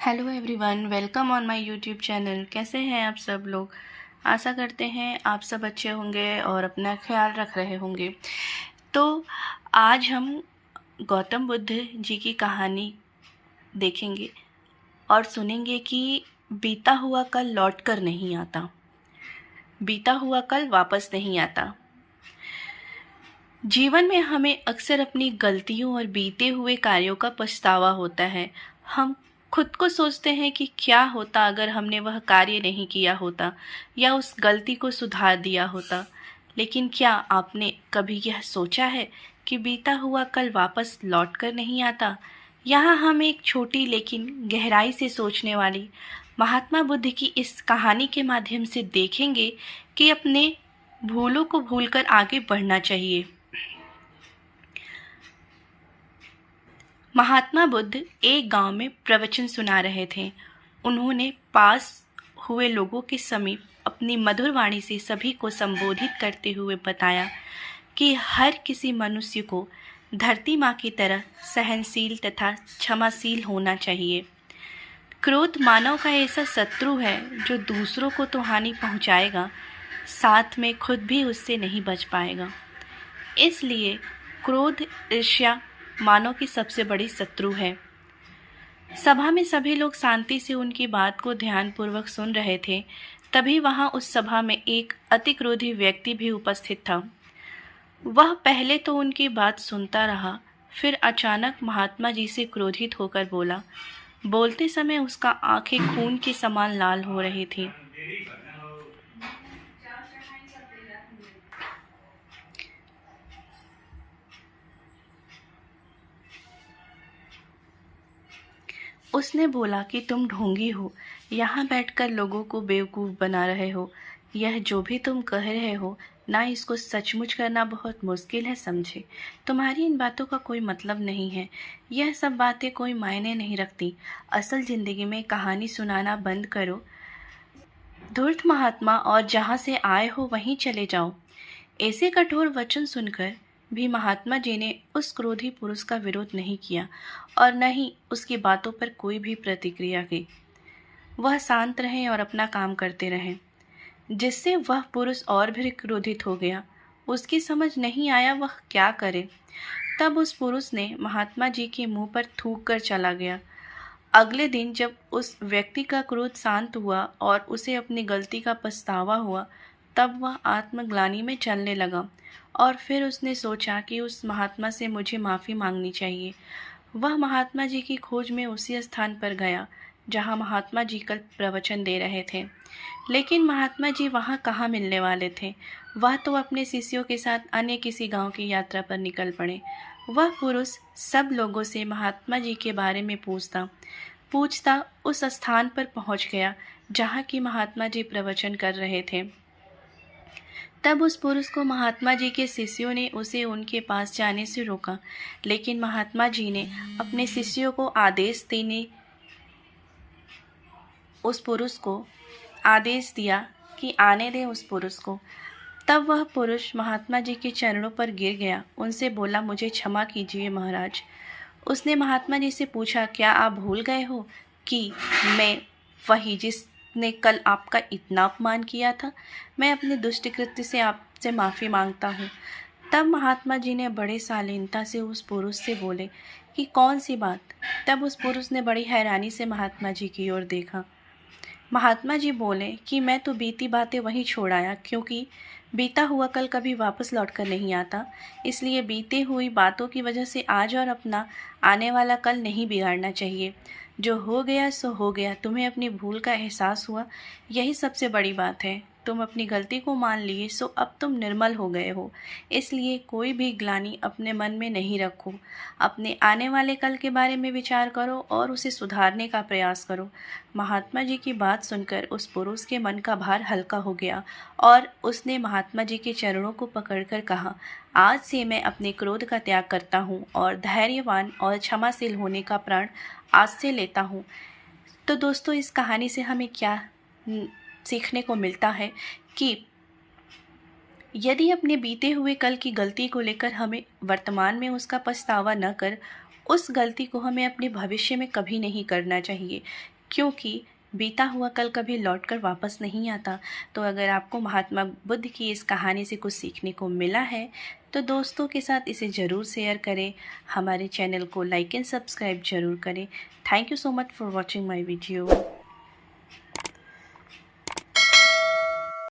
Hello everyone, welcome on my YouTube channel. कैसे हैं आप सब लोग? आशा करते हैं आप सब अच्छे होंगे और अपना ख्याल रख रहे होंगे। तो आज हम गौतम बुद्ध जी की कहानी देखेंगे और सुनेंगे कि बीता हुआ कल लौट कर नहीं आता, बीता हुआ कल वापस नहीं आता। जीवन में हमें अक्सर अपनी गलतियों और बीते हुए कार्यों का पछतावा होता है। हम खुद को सोचते हैं कि क्या होता अगर हमने वह कार्य नहीं किया होता या उस गलती को सुधार दिया होता। लेकिन क्या आपने कभी यह सोचा है कि बीता हुआ कल वापस लौट कर नहीं आता? यहाँ हम एक छोटी लेकिन गहराई से सोचने वाली महात्मा बुद्ध की इस कहानी के माध्यम से देखेंगे कि अपने भूलों को भूलकर आगे बढ़ना चाहिए। महात्मा बुद्ध एक गांव में प्रवचन सुना रहे थे। उन्होंने पास हुए लोगों के समीप अपनी मधुर वाणी से सभी को संबोधित करते हुए बताया कि हर किसी मनुष्य को धरती माँ की तरह सहनशील तथा क्षमाशील होना चाहिए। क्रोध मानव का ऐसा शत्रु है जो दूसरों को तो हानि पहुँचाएगा, साथ में खुद भी उससे नहीं बच पाएगा। इसलिए क्रोध, ईर्ष्या मानव की सबसे बड़ी शत्रु है। सभा में सभी लोग शांति से उनकी बात को ध्यानपूर्वक सुन रहे थे। तभी वहां उस सभा में एक अति क्रोधी व्यक्ति भी उपस्थित था। वह पहले तो उनकी बात सुनता रहा, फिर अचानक महात्मा जी से क्रोधित होकर बोला। बोलते समय उसका आंखें खून के समान लाल हो रही थी। उसने बोला कि तुम ढोंगी हो, यहाँ बैठकर लोगों को बेवकूफ़ बना रहे हो। यह जो भी तुम कह रहे हो ना, इसको सचमुच करना बहुत मुश्किल है, समझे। तुम्हारी इन बातों का कोई मतलब नहीं है। यह सब बातें कोई मायने नहीं रखती। असल ज़िंदगी में कहानी सुनाना बंद करो, धूर्त महात्मा, और जहाँ से आए हो वहीं चले जाओ। ऐसे कठोर वचन सुनकर भी महात्मा जी ने उस क्रोधी पुरुष का विरोध नहीं किया और न ही उसकी बातों पर कोई भी प्रतिक्रिया की। वह शांत रहे और अपना काम करते रहे, जिससे वह पुरुष और भी क्रोधित हो गया। उसकी समझ नहीं आया वह क्या करे। तब उस पुरुष ने महात्मा जी के मुंह पर थूक कर चला गया। अगले दिन जब उस व्यक्ति का क्रोध शांत हुआ और उसे अपनी गलती का पछतावा हुआ, तब वह आत्मग्लानि में चलने लगा और फिर उसने सोचा कि उस महात्मा से मुझे माफ़ी मांगनी चाहिए। वह महात्मा जी की खोज में उसी स्थान पर गया जहाँ महात्मा जी कल प्रवचन दे रहे थे। लेकिन महात्मा जी वहाँ कहाँ मिलने वाले थे। वह तो अपने शिष्यों के साथ अन्य किसी गांव की यात्रा पर निकल पड़े। वह पुरुष सब लोगों से महात्मा जी के बारे में पूछता पूछता उस स्थान पर पहुँच गया जहाँ की महात्मा जी प्रवचन कर रहे थे। तब उस पुरुष को महात्मा जी के शिष्यों ने उसे उनके पास जाने से रोका, लेकिन महात्मा जी ने अपने शिष्यों को उस पुरुष को आदेश दिया कि आने दें उस पुरुष को। तब वह पुरुष महात्मा जी के चरणों पर गिर गया, उनसे बोला, मुझे क्षमा कीजिए महाराज। उसने महात्मा जी से पूछा, क्या आप भूल गए हो कि मैं वही जिसने कल आपका इतना अपमान किया था? मैं अपने दुष्ट कृत्य से आपसे माफ़ी मांगता हूँ। तब महात्मा जी ने बड़े शालीनता से उस पुरुष से बोले कि कौन सी बात? तब उस पुरुष ने बड़ी हैरानी से महात्मा जी की ओर देखा। महात्मा जी बोले कि मैं तो बीती बातें वहीं छोड़ आया, क्योंकि बीता हुआ कल कभी वापस लौट कर नहीं आता। इसलिए बीते हुई बातों की वजह से आज और अपना आने वाला कल नहीं बिगाड़ना चाहिए। जो हो गया सो हो गया। तुम्हें अपनी भूल का एहसास हुआ, यही सबसे बड़ी बात है। तुम अपनी गलती को मान लिए, सो अब तुम निर्मल हो गए हो। इसलिए कोई भी ग्लानि अपने मन में नहीं रखो। अपने आने वाले कल के बारे में विचार करो और उसे सुधारने का प्रयास करो। महात्मा जी की बात सुनकर उस पुरुष के मन का भार हल्का हो गया और उसने महात्मा जी के चरणों को पकड़कर कहा, आज से मैं अपने क्रोध का त्याग करता हूँ और धैर्यवान और क्षमाशील होने का प्रण आज से लेता हूँ। तो दोस्तों, इस कहानी से हमें क्या सीखने को मिलता है कि यदि अपने बीते हुए कल की गलती को लेकर हमें वर्तमान में उसका पछतावा न कर उस गलती को हमें अपने भविष्य में कभी नहीं करना चाहिए, क्योंकि बीता हुआ कल कभी लौट कर वापस नहीं आता। तो अगर आपको महात्मा बुद्ध की इस कहानी से कुछ सीखने को मिला है तो दोस्तों के साथ इसे ज़रूर शेयर करें। हमारे चैनल को लाइक एंड सब्सक्राइब ज़रूर करें। Thank you so much for watching my video.